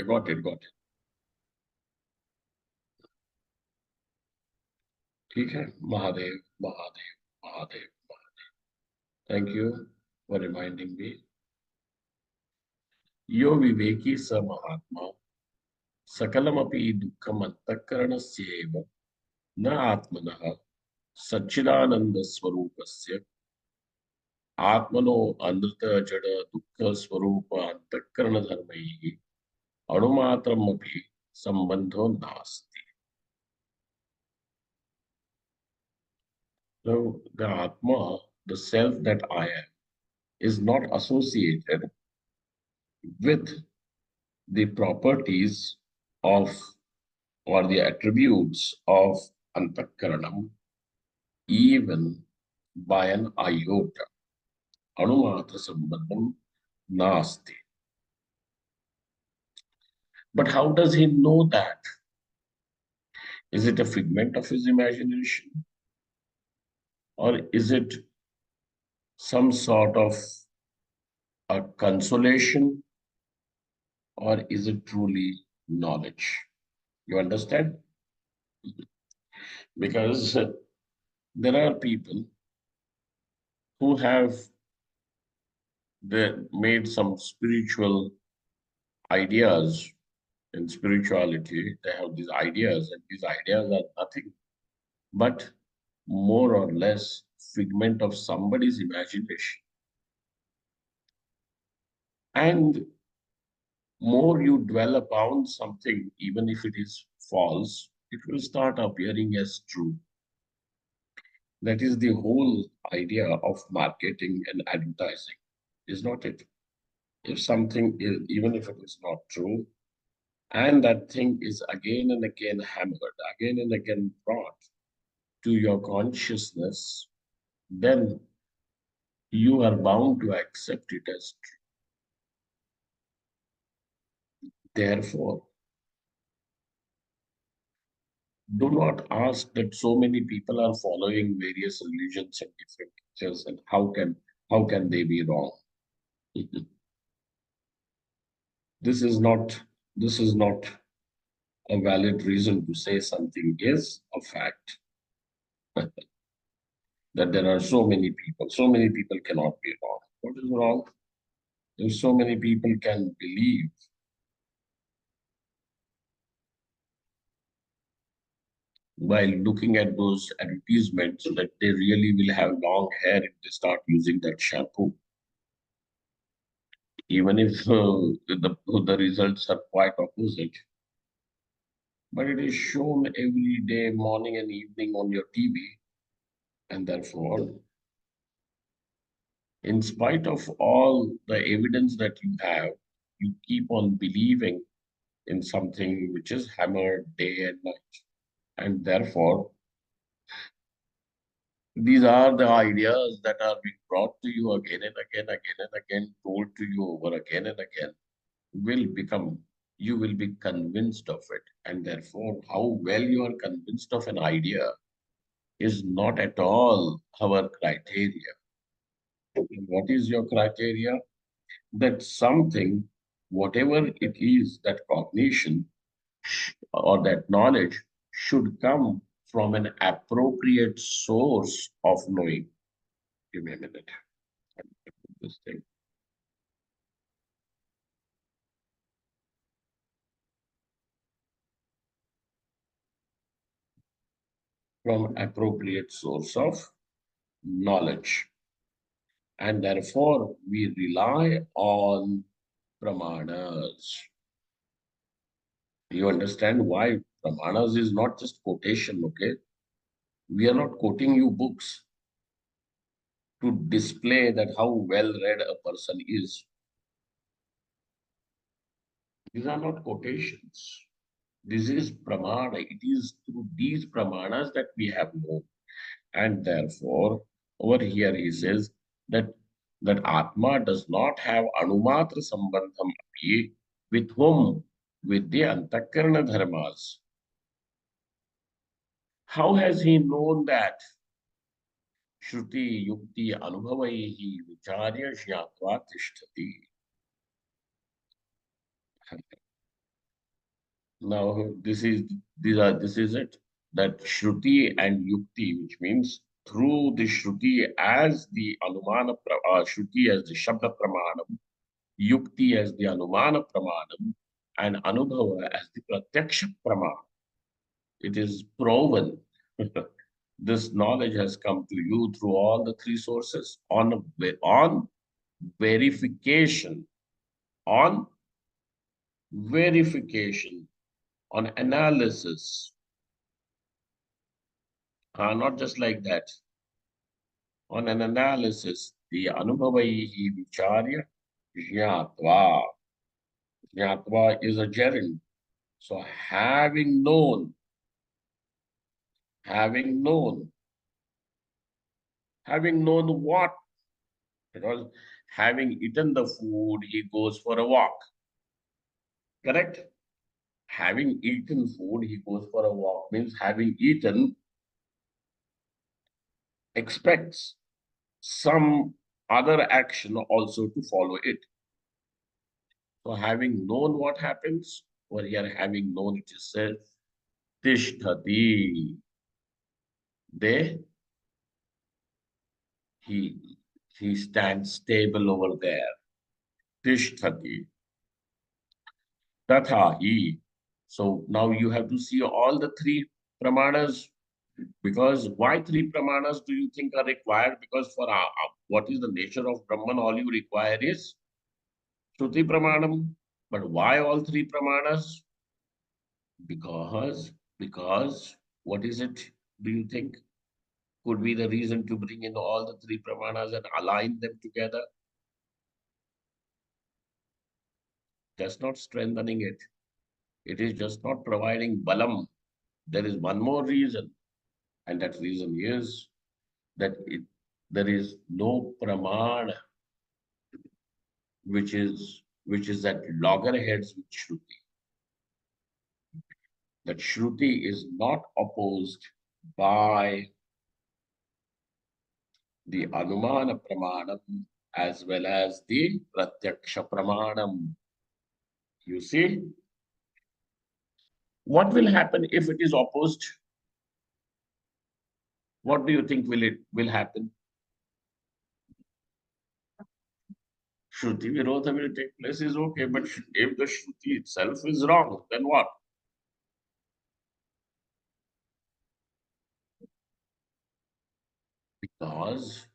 got it, got it. ठीक है. Mahadev, Mahadev, Mahadev. Thank you for reminding me. यो विवेकी स महात्मा सकलमपि दुःखम् अंतःकरणस्यैव न आत्मनः सच्चिदानंद स्वरूपस्य आत्मनो अनृत जड़ दुःख स्वरूप अंतःकरण धर्मैः अणुमात्रमपि संबंधो नास्ति. So the Atma, the self that I am, is not associated with the properties of or the attributes of Antakaranam even by an iota. Anumatra sambandham nasti. But how does he know that? Is it a figment of his imagination? Or is it some sort of a consolation? Or is it truly knowledge? You understand? Because there are people who have made some spiritual ideas. In spirituality, they have these ideas, and these ideas are nothing but more or less figment of somebody's imagination. And more you dwell upon something, even if it is false, it will start appearing as true. That is the whole idea of marketing and advertising, is not it? If something is, even if it is not true, and that thing is again and again hammered, again and again brought to your consciousness, then you are bound to accept it as true. Therefore, do not ask that so many people are following various religions and different teachers, and how can they be wrong? This is not this is not a valid reason to say something is a fact. That there are so many people cannot be wrong. What is wrong? If so many people can believe while looking at those advertisements that they really will have long hair if they start using that shampoo, even if the results are quite opposite. But it is shown every day, morning and evening on your TV, and therefore, in spite of all the evidence that you have, you keep on believing in something which is hammered day and night. And therefore, these are the ideas that are being brought to you again and again, again and again, told to you over again and again, will become, you will be convinced of it. And therefore, how well you are convinced of an idea is not at all our criteria. What is your criteria? That something, whatever it is, that cognition or that knowledge should come from an appropriate source of knowing. Give me a minute. This thing. From appropriate source of knowledge. And therefore, we rely on pramanas. You understand why pramanas is not just quotation, okay? We are not quoting you books to display that how well read a person is. These are not quotations. This is pramana. It is through these pramanas that we have known. And therefore, over here he says that Atma does not have Anumatra Sambandham api with whom? With the Antakarana Dharmas. How has he known that? Shruti Yukti Anubhavaihi Vicharya Jnatva Tishtati. Now, this is it. That Shruti and Yukti, which means through the Shruti as the Shruti as the Shabda Pramanam, Yukti as the Anumana Pramanam, and Anubhava as the Pratyaksha Pramanam. It is proven. This knowledge has come to you through all the three sources on verification, on verification, on analysis, not just like that, on an analysis, the anubhavaihi vicharya jnatva. Jnatva is a gerund. So having known, having known what? Because having eaten the food, he goes for a walk. Correct? Having eaten food, he goes for a walk. Means having eaten, expects some other action also to follow it. So having known what happens, or here having known it is said, Tishtati. There he he stands stable over there. Tishtati. Tatha he. So now you have to see all the three pramanas. Because why three pramanas do you think are required? Because for what is the nature of Brahman, all you require is Shruti Pramanam. But why all three pramanas? Because what is it? Do you think could be the reason to bring in all the three pramanas and align them together? Just not strengthening it. It is just not providing balam. There is one more reason, and that reason is that there is no pramana which is at loggerheads with Shruti. That Shruti is not opposed by the Anumana Pramanam as well as the Pratyaksha Pramanam. You see, what will happen if it is opposed? What do you think will happen? Shruti Virodha will take place is okay, but if the Shruti itself is wrong, then what? Because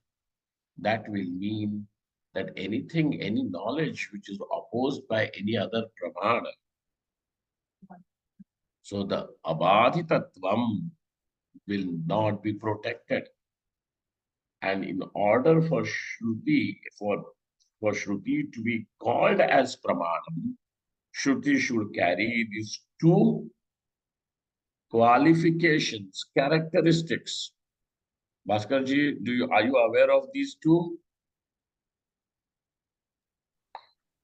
that will mean that anything, any knowledge which is opposed by any other pramana, so the abadhitatvam will not be protected. And in order for Shruti to be called as pramanam, Shruti should carry these two qualifications, characteristics. Bhaskarji, are you aware of these two?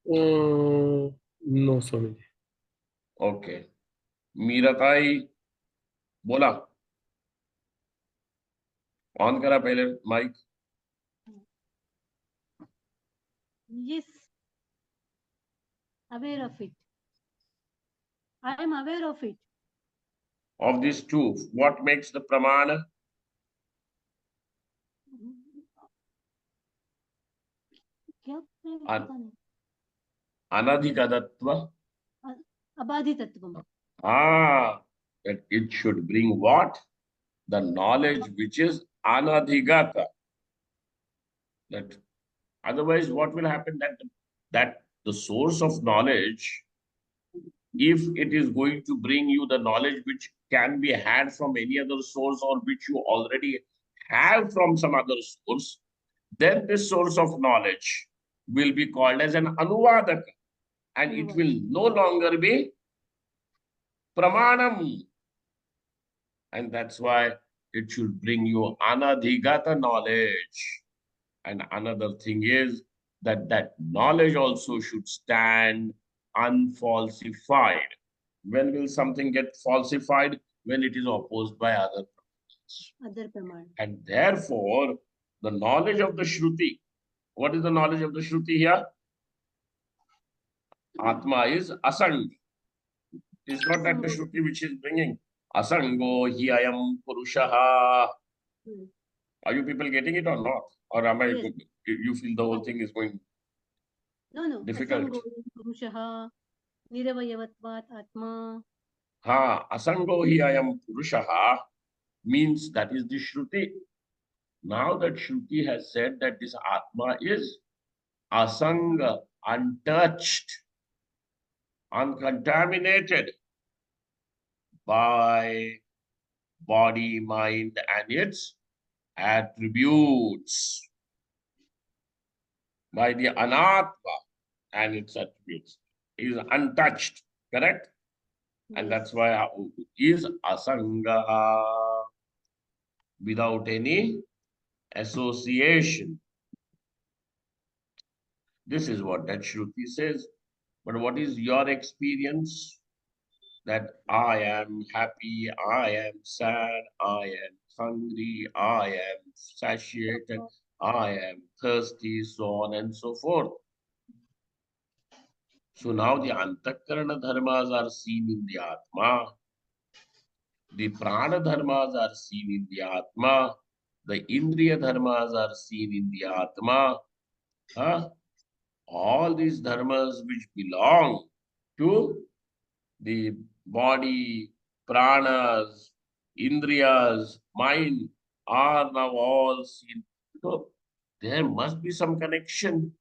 No, Swami. Okay. Meeratai बोला on करा पहले mic. Yes, aware of it. I am aware of it. Of these two, what makes the pramana? क्या Anadhikadatva. abadhitatvam. That it should bring what? The knowledge which is anadhigata. That otherwise, what will happen? That the source of knowledge, if it is going to bring you the knowledge which can be had from any other source or which you already have from some other source, then this source of knowledge will be called as an anuvadaka, and it will no longer be pramanam. And that's why it should bring you anadhigata knowledge. And another thing is that knowledge also should stand unfalsified. When will something get falsified? When it is opposed by other pramana. And therefore, the knowledge of the Shruti, what is the knowledge of the Shruti here? Atma is asang. It's not that the Asango. Shruti which is bringing. Asango hi ayam purushaha. Hmm. Are you people getting it or not? Or am I, Yes. you feel the whole thing is going No, no. difficult? Asango Purushah Niravayavatvāt Atma. Ha, asango hi ayam purushaha means that is the Shruti. Now that Shruti has said that this Atma is asanga, untouched, uncontaminated by body, mind, and its attributes, by the anatma and its attributes. He is untouched, correct? And Yes. that's why is asanga, without any association. This is what that Shruti says. But what is your experience? That I am happy, I am sad, I am hungry, I am satiated, I am thirsty, so on and so forth. So now the Antakarana dharmas are seen in the Atma, the Prana dharmas are seen in the Atma, the Indriya dharmas are seen in the Atma. Huh? All these dharmas which belong to the body, pranas, indriyas, mind are now all seen. So there must be some connection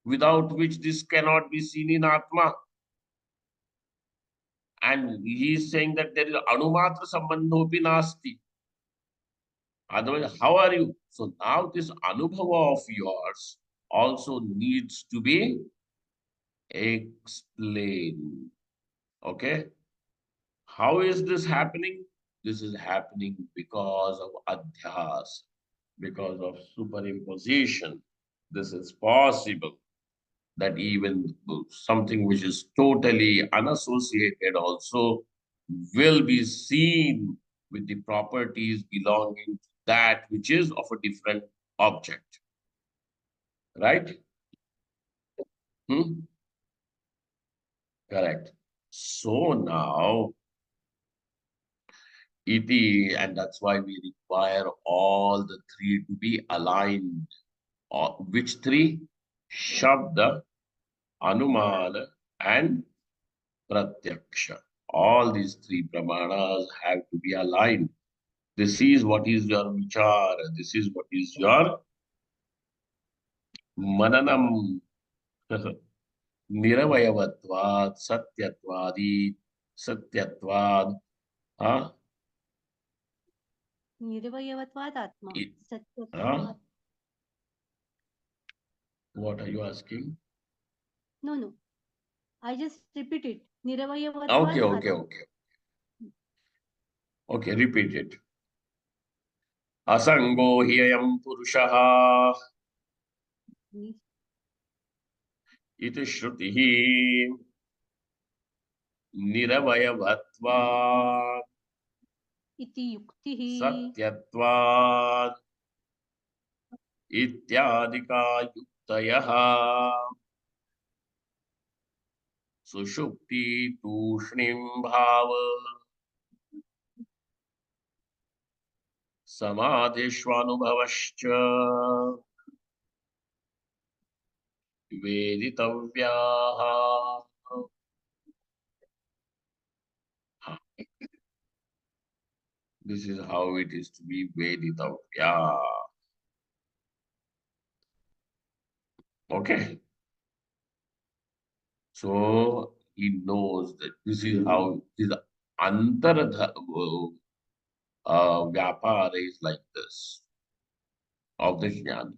without which this cannot be seen in Atma. And he is saying that there is anumatra sambandhopi nasti. Otherwise, how are you? So now this anubhava of yours also needs to be explained. Okay? How is this happening? This is happening because of adhyas, because of superimposition. This is possible that even something which is totally unassociated also will be seen with the properties belonging to that which is of a different object. Right? Hmm? Correct. So now iti, and that's why we require all the three to be aligned. Which three? Shabda, Anumana, and Pratyaksha. All these three pramanas have to be aligned. This is what is your vichar. This is what is your mananam. Niravayavatvad, Satyatwadi, Satyatvad. Huh? Nirvayavatvāt Atma. It- huh? Satyatvat. What are you asking? No, no. I just repeat it. Nirvayavatvāt Okay, okay, Atma. okay. Okay, repeat it. Asango hi ayam purushaha iti shrutihi niravayavatvāt Iti yuktihi. satyatvat ityadika yuktayah sushupti tushnim bhava samadhishvanubhavascha veditavyaha. This is how it is to be veditavya. Okay. So he knows that this is how his antara vyapara is like this of the jnana.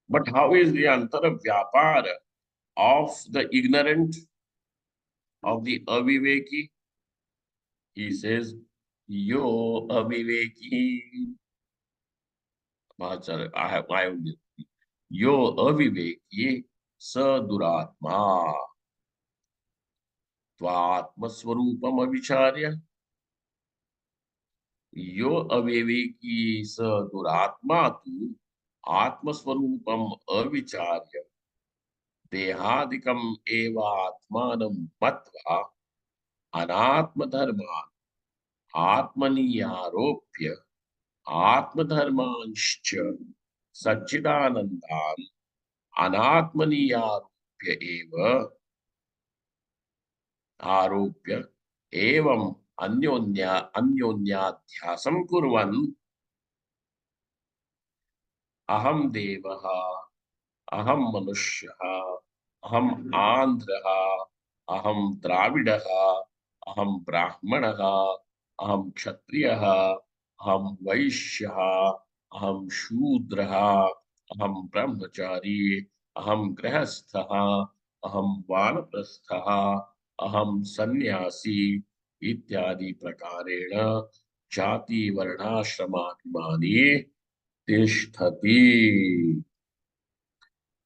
But how is the antara vyapara of the ignorant, of the aviveki? He says, Yo aviveki. Mahacharya, I have my own. Yo aviveki sa duratma. Tvatmasvarupam avicharya. Yo aviveki sa duratma tu आत्मस्वरूपम अविचार्य देहादिकम एवात्मानं मत्वा अनात्मधर्मान आत्मनि आत्मधर्मांश्च सच्चिदानन्दान् अनात्मनि आरोप्य एवं अन्योन्याध्यासं कुर्वन् अहं देवः अहं मनुष्यः अहम् आन्ध्रः अहं द्राविडः अहं ब्राह्मणः अहं क्षत्रियः अहं वैश्यः अहं शूद्रः अहं ब्रह्मचारी अहं गृहस्थः अहं वानप्रस्थः अहं सन्यासी इत्यादि प्रकारेण जाति वर्णाश्रमाभिमानी तिष्ठति.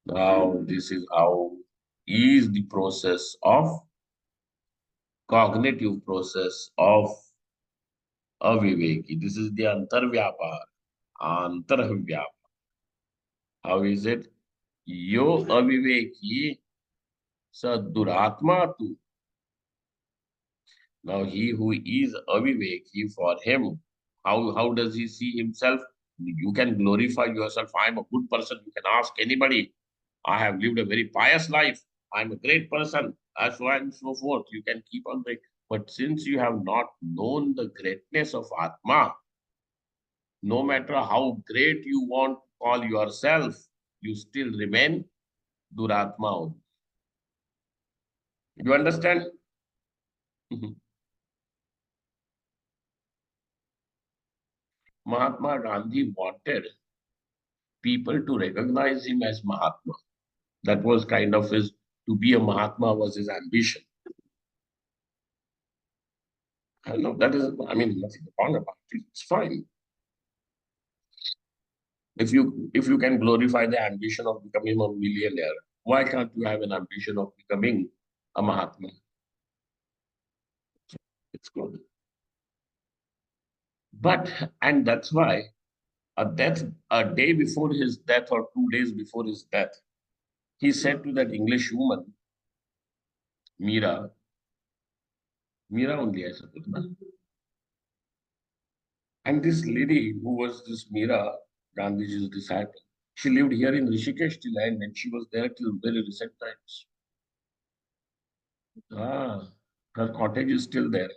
Now, this is how is the process of cognitive process of aviveki. This is the antarvyapar, antarvyapar. How is it? Yo aviveki sa duratma tu. Now, he who is aviveki, for him, how does he see himself? You can glorify yourself. I am a good person. You can ask anybody. I have lived a very pious life. I'm a great person, and so on and so forth. You can keep on saying, but since you have not known the greatness of Atma, no matter how great you want to call yourself, you still remain Duratma. You understand? Mahatma Gandhi wanted people to recognize him as Mahatma. That was kind of his, to be a Mahatma was his ambition. I know that is, I mean, nothing wrong about it. It's fine. If you can glorify the ambition of becoming a millionaire, why can't you have an ambition of becoming a Mahatma? It's good. But and that's why a day before his death or 2 days before his death, he said to that English woman, Mira, Mira only I suppose, na? And this lady who was this Mira, Gandhiji's disciple, she lived here in Rishikesh till end, and she was there till very recent times. Ah, her cottage is still there.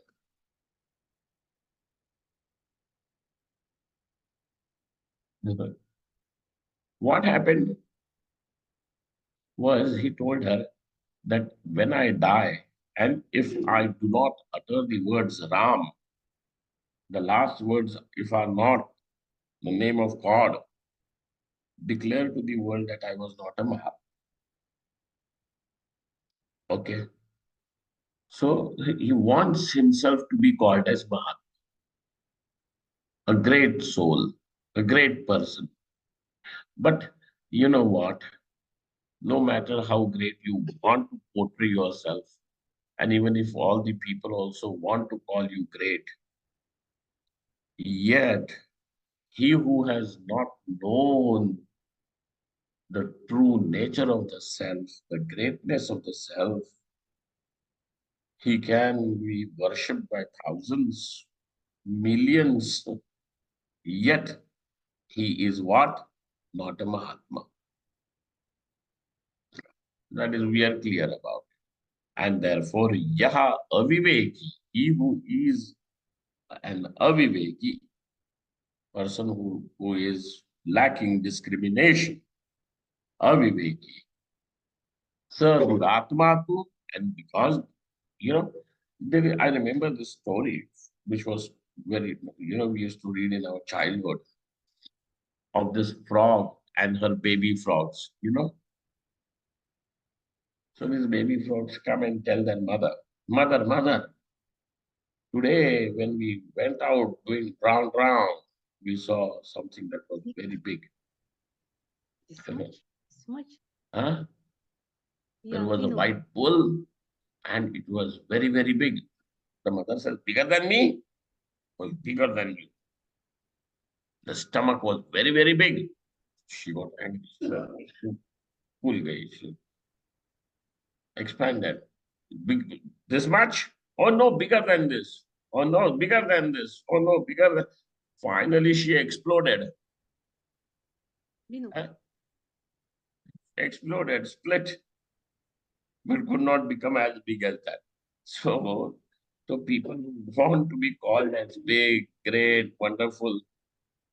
What happened was he told her that when I die, and if I do not utter the words Ram, the last words, if are not the name of God, declare to the world that I was not a Mahatma. Okay. So he wants himself to be called as Mahatma, a great soul, a great person. But you know what? No matter how great you want to portray yourself, and even if all the people also want to call you great, yet he who has not known the true nature of the self, the greatness of the self, he can be worshipped by thousands, millions, yet he is what? Not a Mahatma. That is, we are clear about. And therefore, Yaha Aviveki, he who is an Aviveki, person who is lacking discrimination, Aviveki, Sir Duratma tu, and because, I remember this story, which was very, we used to read in our childhood of this frog and her baby frogs. So these baby frogs come and tell their mother, today when we went out doing round, we saw something that was very big. This much? This much? Huh? There Yeah, was we a know. white bull and it was very, very big. The mother says, bigger than me? Was bigger than you. The stomach was very, very big. She got angry. She pull gay. She expanded. Big, this much? Oh no, bigger than this. Oh no, bigger than this. Oh no, bigger than. Finally, she exploded. Vinu. Eh, exploded, split, but could not become as big as that. So people who want to be called as big, great, wonderful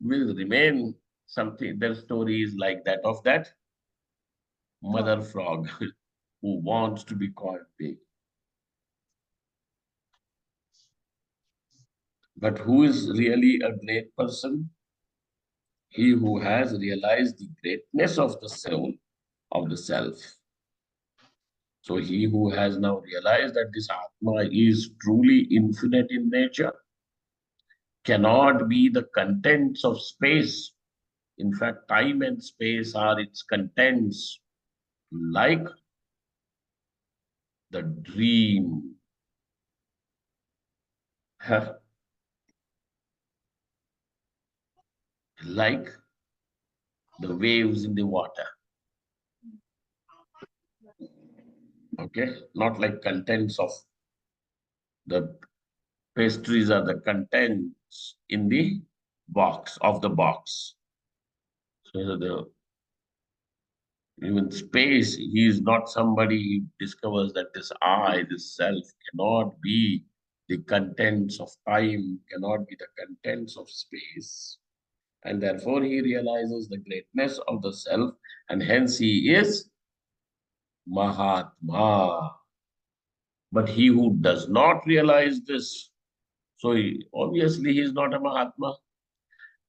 will remain something. Their story is like that of that Frog. mother frog who wants to be called big. But who is really a great person? He who has realized the greatness of the soul, of the self. So he who has now realized that this Atma is truly infinite in nature, cannot be the contents of space. In fact, time and space are its contents, like the dream, like the waves in the water. Okay, not like contents of the pastries are the contents in the box of the box. So the even space, he is not somebody who discovers that this I, this self, cannot be the contents of time, cannot be the contents of space. And therefore he realizes the greatness of the self, and hence he is Mahatma. But he who does not realize this, so obviously he is not a Mahatma.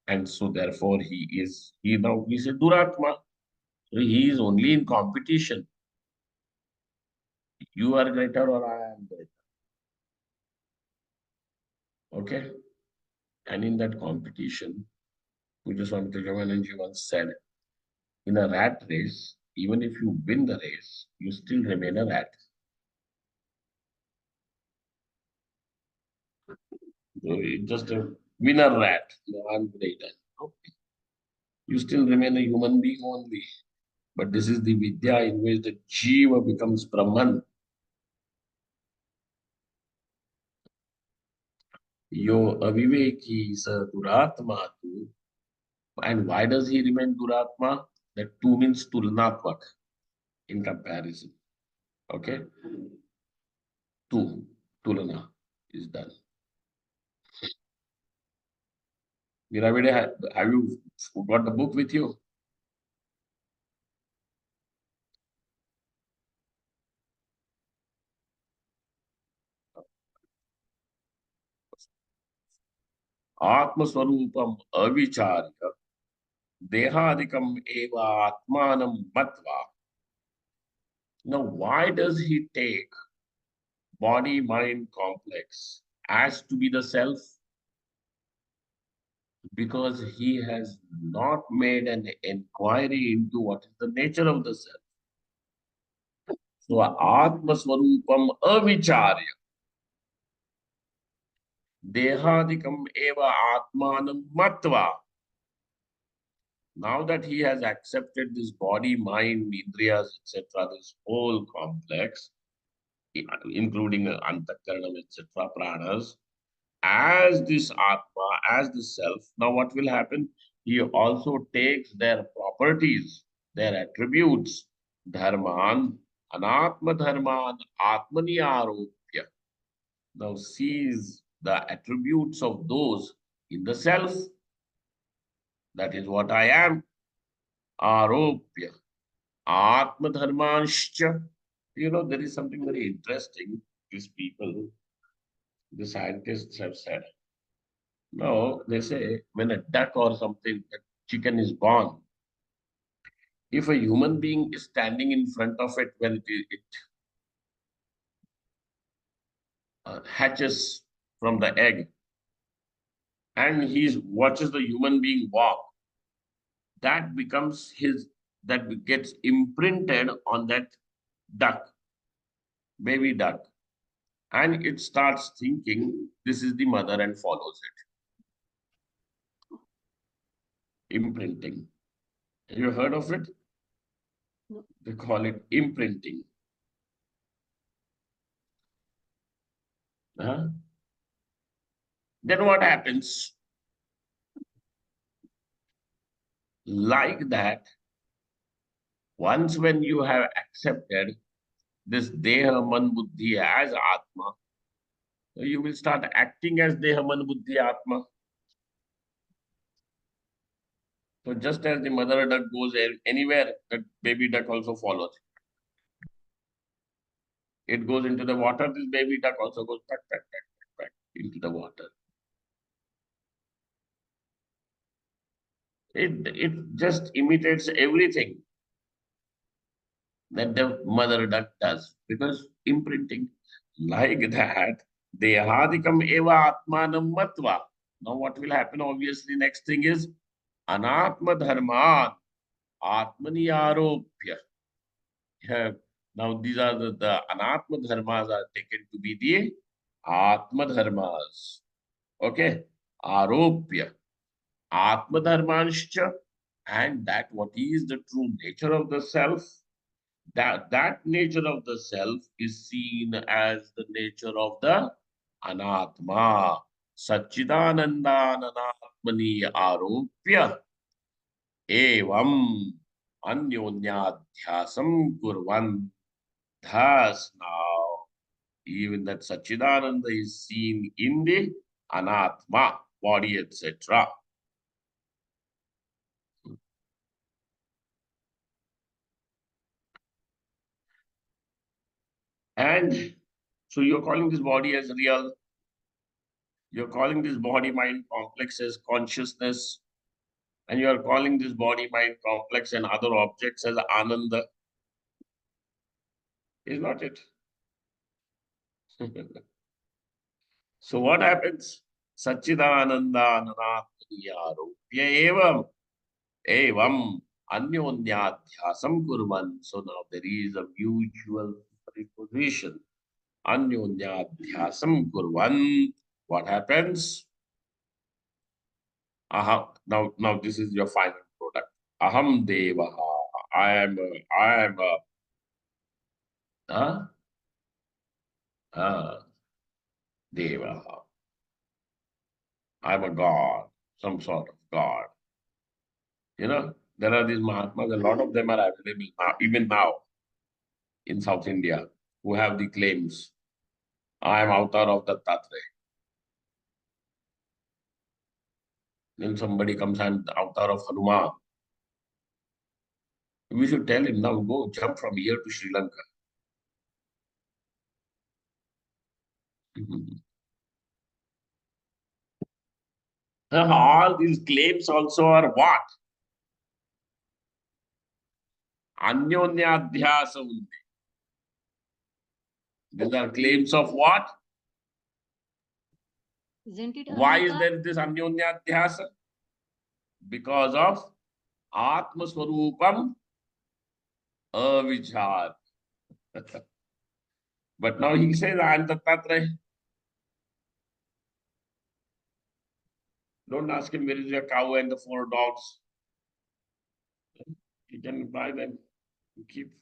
And so therefore he now is a Duratma. So he is only in competition. You are greater or I am greater. Okay? And in that competition, Puja Swami Ramananji once said, in a rat race, even if you win the race, you still remain a rat. So it's just a winner rat. No, I'm greater. No. You still remain a human being only. But this is the Vidya in which the Jiva becomes Brahman. Yo aviveki sa duratma tu. And why does he remain duratma? That two means tulnatmak in comparison. Okay? Two. Tulana is done. Miravide, have you got the book with you? Atmaswarupam avicharya dehadikam eva atmanam matva. Now, why does he take body-mind complex as to be the self? Because he has not made an inquiry into what is the nature of the self. So, Atmaswarupam avicharya dehadikam eva atmanam matva. Now that he has accepted this body, mind, indriyas, etc., this whole complex, including antakaranam, etc., pranas, as this atma, as the self, now what will happen? He also takes their properties, their attributes, dharman, anatma dharman, atmani aropya. Now sees the attributes of those in the self. That is what I am. Aropya. Atma dharmanshcha. There is something very interesting. These people, the scientists have said. No, they say when a duck or something, a chicken is born, if a human being is standing in front of it when it hatches from the egg and he watches the human being walk, that becomes his, that gets imprinted on that duck, baby duck. And it starts thinking this is the mother and follows it. Imprinting. Have you heard of it? No. They call it imprinting. Huh? Then what happens? Like that, once when you have accepted this Deha Man Buddhi as Atma, you will start acting as Deha Man Buddhi Atma. So just as the mother duck goes anywhere, the baby duck also follows. It goes into the water, this baby duck also goes back into the water. It just imitates everything that the mother duck does because imprinting like that, dehadikam eva atmanam matva. Now what will happen? Obviously, next thing is anatma dharman atmani aropya. Now these are the anatma dharmas are taken to be the atma dharmas. Okay, aropya atma dharmanscha, and that what is the true nature of the self, that nature of the self is seen as the nature of the anatma. Satchidanandananatmani aropya evam anyonyadhyasam kurvan. Thus now, even that Satchidananda is seen in the anatma, body, etc. And so you're calling this body as real, you're calling this body mind complex as consciousness, and you are calling this body mind complex and other objects as ananda. Is not it? So what happens? Satchidananda ananatmaniyaropya evam anyonyadhyasam kurvan. So now there is a mutual preposition. Anyonyadhyasam kurvan. What happens? Now this is your final product. Aham devaha. I am a, huh? Uh, devaha. I'm a god, some sort of god. There are these Mahatmas, a lot of them are available now, even now in South India, who have the claims. I am avatar of the Dattatreya. Then somebody comes and avatar of Hanuman. We should tell him now, go jump from here to Sri Lanka. All these claims also are what? Anyonyadhyasa undi. These are claims of what? Isn't it Why is ahankar? there this Anyonyadhyasa? Because of Atma Swarupam Avichar. But now he says, I am Dattatreya. Don't ask him where is your cow and the 4 dogs. He can buy them and keep.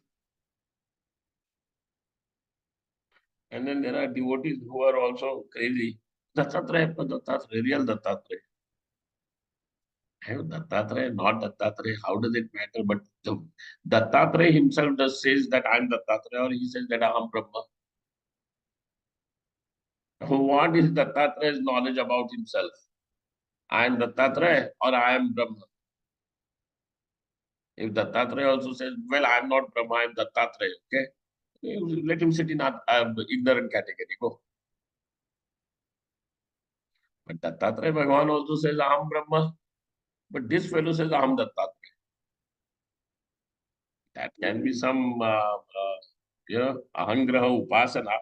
And then there are devotees who are also crazy. Dattatreya, Dattatreya, real Dattatreya. I have Dattatreya, not Dattatreya. How does it matter? But Dattatreya himself does says that I am Dattatreya, or he says that I am Brahma. What is Dattatraya's knowledge about himself? I am Dattatreya or I am Brahma. If Dattatreya also says, well, I am not Brahma, I am Dattatreya, okay? Let him sit in ignorant category. Go. But Dattatreya Bhagavan also says, Aham Brahma. But this fellow says, Aham Dattatreya. That can be some, Ahangraha Upasana,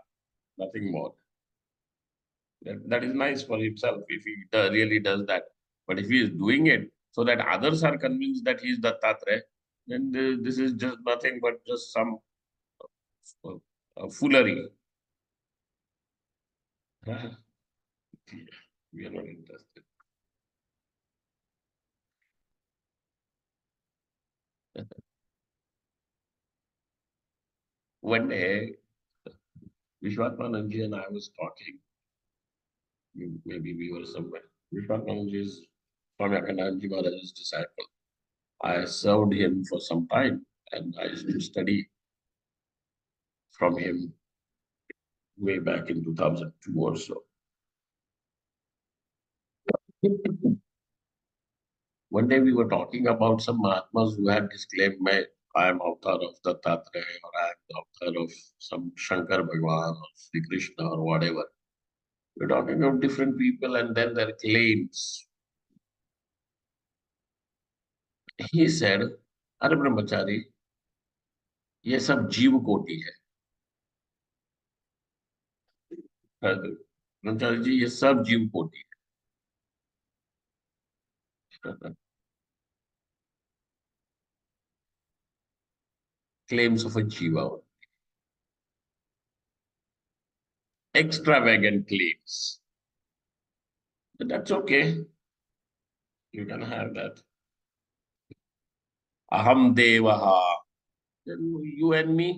nothing more. That is nice for himself if he really does that. But if he is doing it so that others are convinced that he is Dattatreya, then this is just nothing but just some foolery. We are not interested. One day, Vishwatmananji and I was talking. Maybe we were somewhere. Vishwatmananji is Swami Akhandanji Maharaj's disciple. I served him for some time and I used to study from him way back in 2002 or so. One day we were talking about some Mahatmas who had disclaimed, I am avatar of Dattatreya or I am the avatar of some Shankar Bhagwan or Sri Krishna or whatever. We're talking about different people and then their claims. He said, अरे ब्रह्मचारी ये सब जीव कोटि है ब्रह्मचारी जी ये सब जीव कोटि है claims of a jiva extravagant claims but that's okay you can have that aham devaha then you and me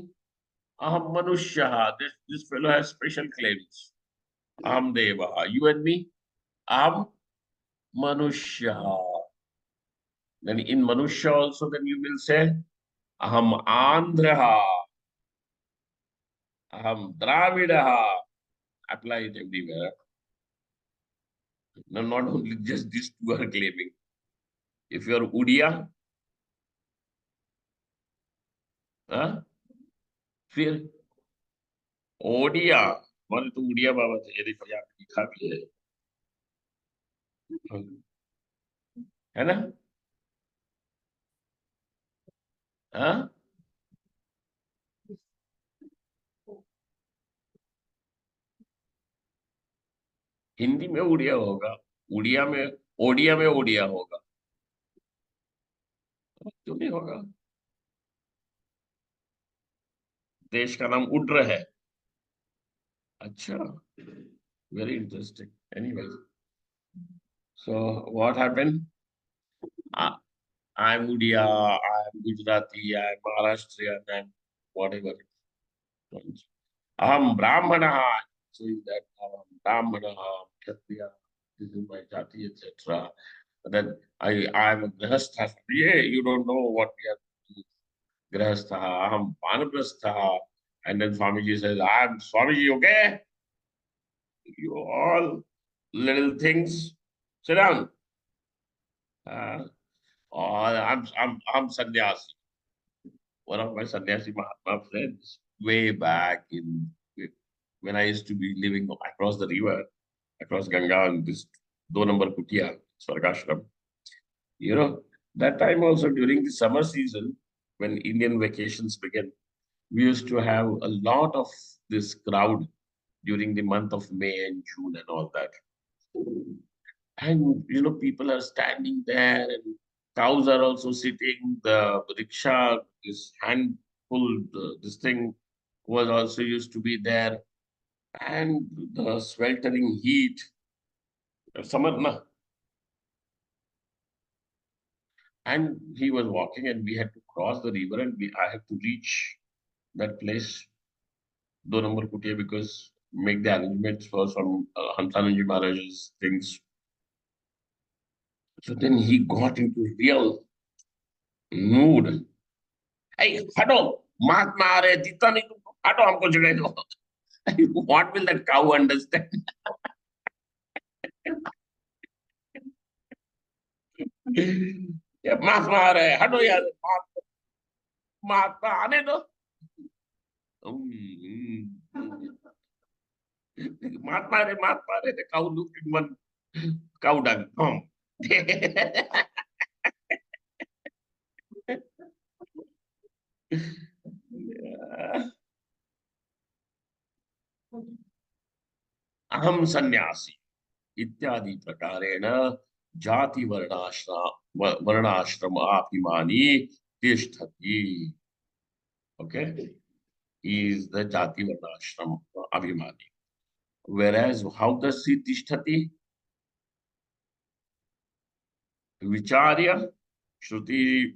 aham manushyaha this fellow has special claims aham devaha you and me aham manushyaha then in manushya also then you will say aham andhraha aham dravidaha apply it everywhere. No, not only just these two are claiming. If you're Udia, huh? फिर ओडिया हमारे तो उड़िया बाबा थे यदि यहाँ पे लिखा भी है ना हाँ हिंदी में उड़िया होगा उड़िया में ओडिया में ओडिया होगा क्यों नहीं होगा देश का नाम उड्र है अच्छा very interesting anyway so what happened I am Odia I am Gujarati I am Maharashtrian I am whatever aham brahmanaha so is that aham brahmanaha kshatriya this is my jati etc then I am a grahastha yeah you don't know what we are grahastha aham vanaprastha and then Swamiji says I am Swamiji okay you all little things sit down uh, I'm sannyasi one of my sannyasi Mahatma friends way back in when I used to be living across the river, across Ganga in this 2 number Kutia, Swargashram. You know, that time also during the summer season, when Indian vacations began, we used to have a lot of this crowd during the month of May and June and all that. And you know, people are standing there and cows are also sitting. The rickshaw, this hand pulled, this thing was also used to be there. And the sweltering heat, summer, na? And he was walking and we had to cross the river and I had to reach that place, 2 number Kutia, because make the arrangements for some Hamsananji Maharaj's things. So then he got into real mood. Hey, hado, Mahatma aa rahe, dita nahi tumko, hado humko jagah do. What will that cow understand? Yeah, Mahatma aa rahe, hado yaar, Mahatma aane do. Mahatma aa rahe, the cow looked in one cow dung. अहम सन्यासी इत्यादि प्रकारेण जाति वर्णाश्रम अभिमानी तिष्ठति okay he is the jati varnashram abhimani whereas how does he tishtati vicharya shruti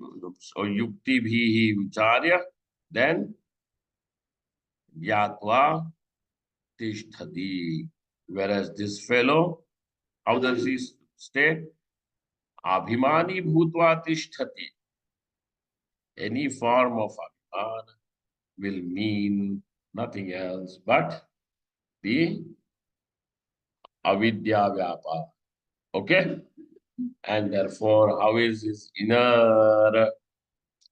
or yukti bhi vicharya then Yatva tishtati. Whereas this fellow, how does he stay? Abhimani bhutva tishtati. Any form of abhiman will mean nothing else but the avidya vyapa. Okay? And therefore, how is his inner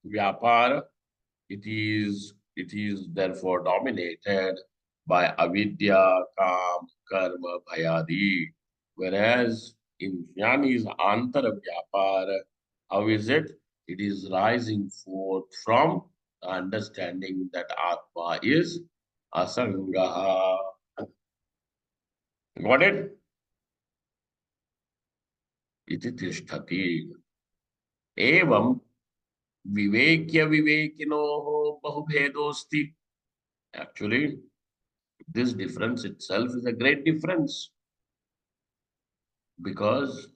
vyapar? It is therefore dominated by avidya, kam, karma, bhayadi. Whereas in Jnani's antara vyapar, how is it? It is rising forth from the understanding that Atma is asangaha. Got it? Iti tishtati. Evam vivekya vivekinoho bahubhedosti. Actually, this difference itself is a great difference because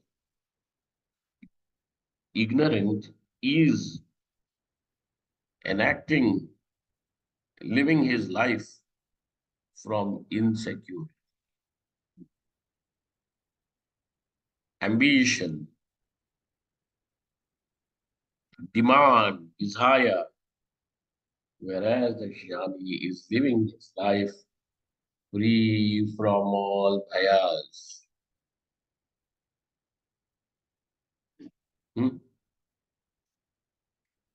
ignorant is enacting, living his life from insecurity, ambition, demand, desire, whereas the Jnani is living his life free from all bhayas. Hmm?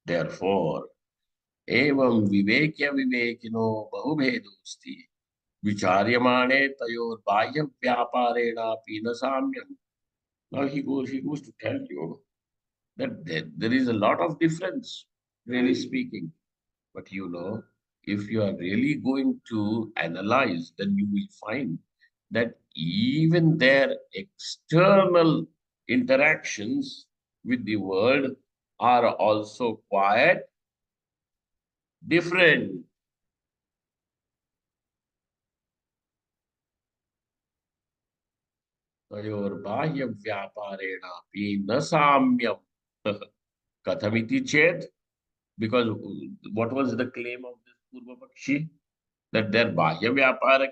Therefore, evam vivekya vivekino bahubhedosti vicharyamane tayor bahya vyaparena pinasamyam. Now he goes to tell you that there is a lot of difference, really speaking. But if you are really going to analyze, then you will find that even their external interactions with the world are also quite different. तयोर्बाह्यव्यापारेणापि न साम्यम. Kathamiti chet. Because what was the claim of this Purva Pakshi? That their Bahya Vyapara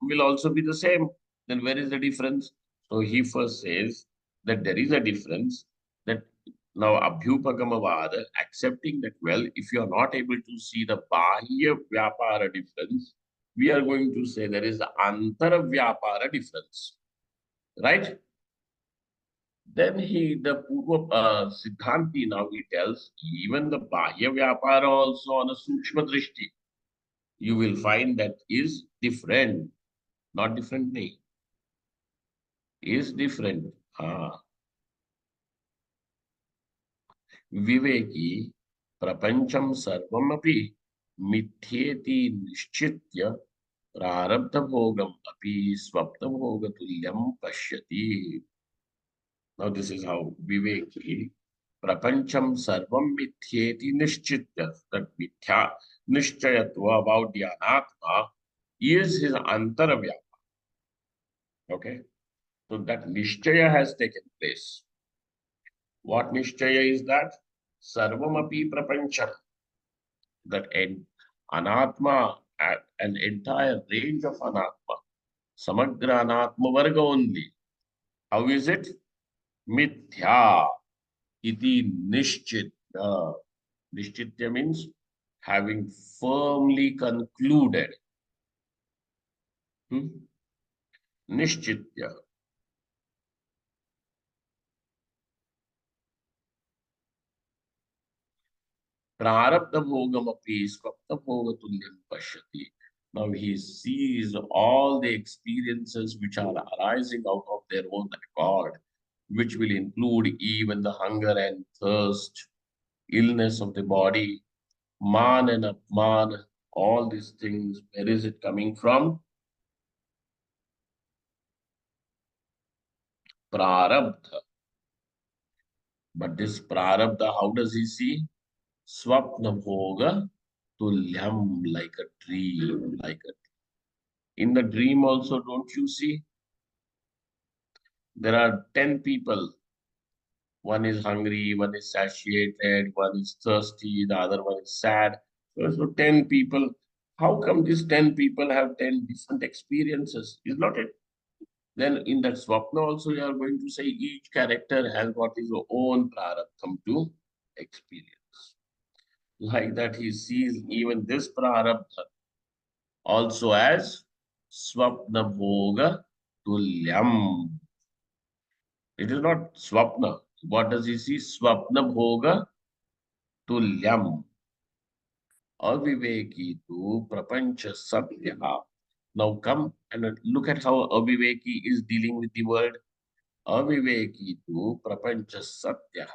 will also be the same. Then where is the difference? So he first says that there is a difference. That now Abhyupagamavada, accepting that, well, if you are not able to see the Bahya Vyapara difference, we are going to say there is the Antara Vyapara difference. Right? Then the Purva Siddhanti, now he tells, even the Bahya Vyapara also on a Sukshma Drishti, you will find that is different, not different nahi, is different. Viveki prapancham sarvamapi mithyeti nishchitya prarabdha bhogam api swapna bhoga tulyam pashyati. Now this is how Viveki prapancham sarvam mithyeti nishchitya, that mithya nishchayatva about the anatma is his antaravya. Okay, so that nishchaya has taken place. What nishchaya is that? Sarvam api prapancham, that anatma, an entire range of anatma, samagra anatma varga only. How is it? Mithya iti nishchitya. Nishchitya means having firmly concluded. Hmm? Nishchitya. Prarabdha bhogam api swapna bhoga tulyam pashyati. Now he sees all the experiences which are arising out of their own accord, which will include even the hunger and thirst, illness of the body, man and apman, all these things. Where is it coming from? Prarabdha. But this prarabdha, how does he see? Swapna bhoga tulyam, like a dream, like a in the dream also, don't you see? There are 10 people. One is hungry, one is satiated, one is thirsty, the other one is sad. So 10 people. How come these 10 people have 10 different experiences? Is not it? Then in that swapna also you are going to say each character has what his own prarabdham to experience. Like that he sees even this prarabdha also as swapna bhoga tulyam. It is not swapna. What does he see? Swapna bhoga tulyam. Aviveki tu prapancha satya. Now come and look at how Aviveki is dealing with the world. Aviveki tu prapancha satya.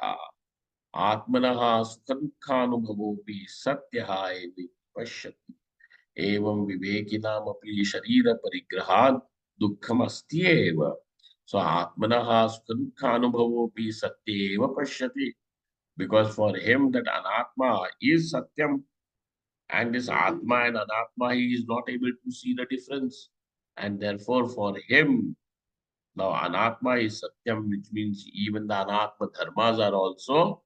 Atmanaha sukhanukhanubhavopi satya evi pashyati. Evam vivekinamapi sharira parigrahat dukkham asti eva. So atmanaha sukhanukhanubhavopi satya eva pashyati. Because for him that anatma is satyam, and this atma and anatma, he is not able to see the difference. And therefore for him, now anatma is satyam, which means even the anatma dharmas are also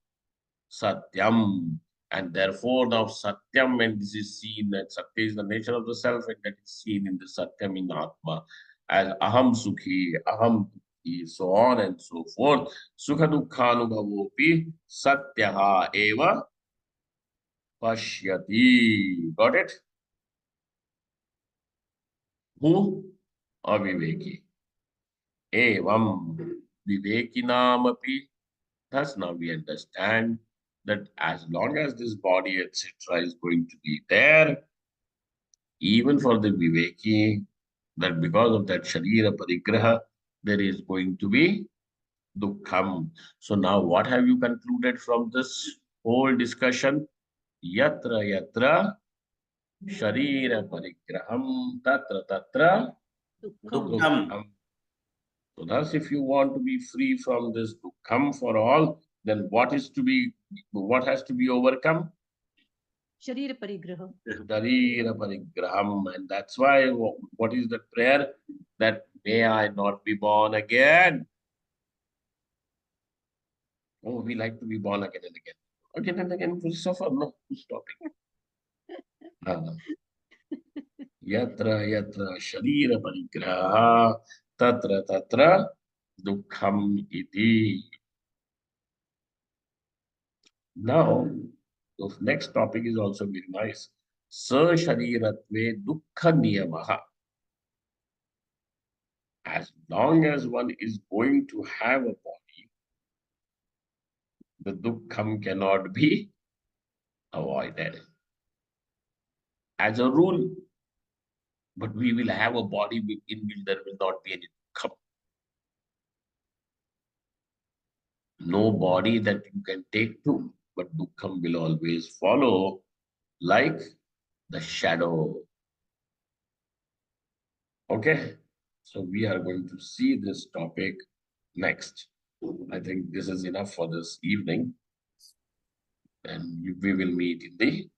satyam. And therefore now satyam, when this is seen, that satya is the nature of the self, and that is seen in the satyam in atma as aham sukhi, aham dukhi, so on and so forth. Sukha dukkhanubhavopi satyaha eva pashyati. Got it? Who? Aviveki. Evam Vivekinamapi. Thus now we understand that as long as this body, etc., is going to be there, even for the Viveki, that because of that Sharira Parigraha, there is going to be Dukkham. So now what have you concluded from this whole discussion? Yatra Yatra Sharira Parigraham Tatra Tatra Dukkham. Dukkham. Dukkham. So thus, if you want to be free from this to come for all, then what has to be overcome? Sharira parigraha. Sharira parigraham. And that's why, what is the prayer? That may I not be born again. Oh, we like to be born again and again. Again and again, we suffer. No, who's stopping? Yatra yatra sharira parigraha tatra tatra dukkham iti. Now, the next topic is also very nice. Sashariratve dukkha niyamaha. As long as one is going to have a body, the dukkham cannot be avoided. As a rule, but we will have a body in which there will not be any dukkham. No body that you can take to, but dukkham will always follow like the shadow. Okay? So we are going to see this topic next. I think this is enough for this evening. And we will meet in the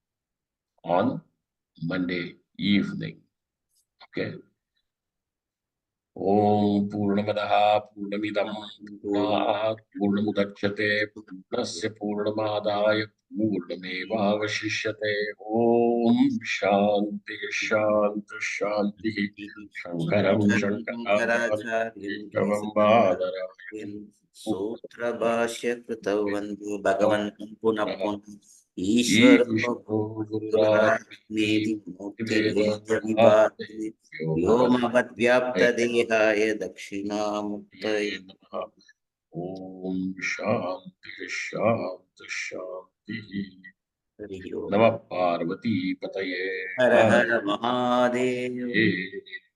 on Monday evening. Okay. Om Purnamadaha Purnamidam Purnat Purnamudachyate Purnasya Purnamadaya Purnamevavashishyate Om Shanti Shanti Shanti Shankaram Shankaracharya Kesavam Badaraya सूत्र भाष्य कृतौ वन्दे भगवन्तं पुनः पुनः Ishvaro ईश्वरो Gururaत्मेति गुरुरात्मेति मूर्तिभेद Vedavate विभाति Vyomavadhyaya व्योमवद्व्याप्तदेहाय दक्षिणामूर्तये Om Shanti Shanti Shanti Hari ओम् Namah Parvati Pataye हर Har हर Mahadev Har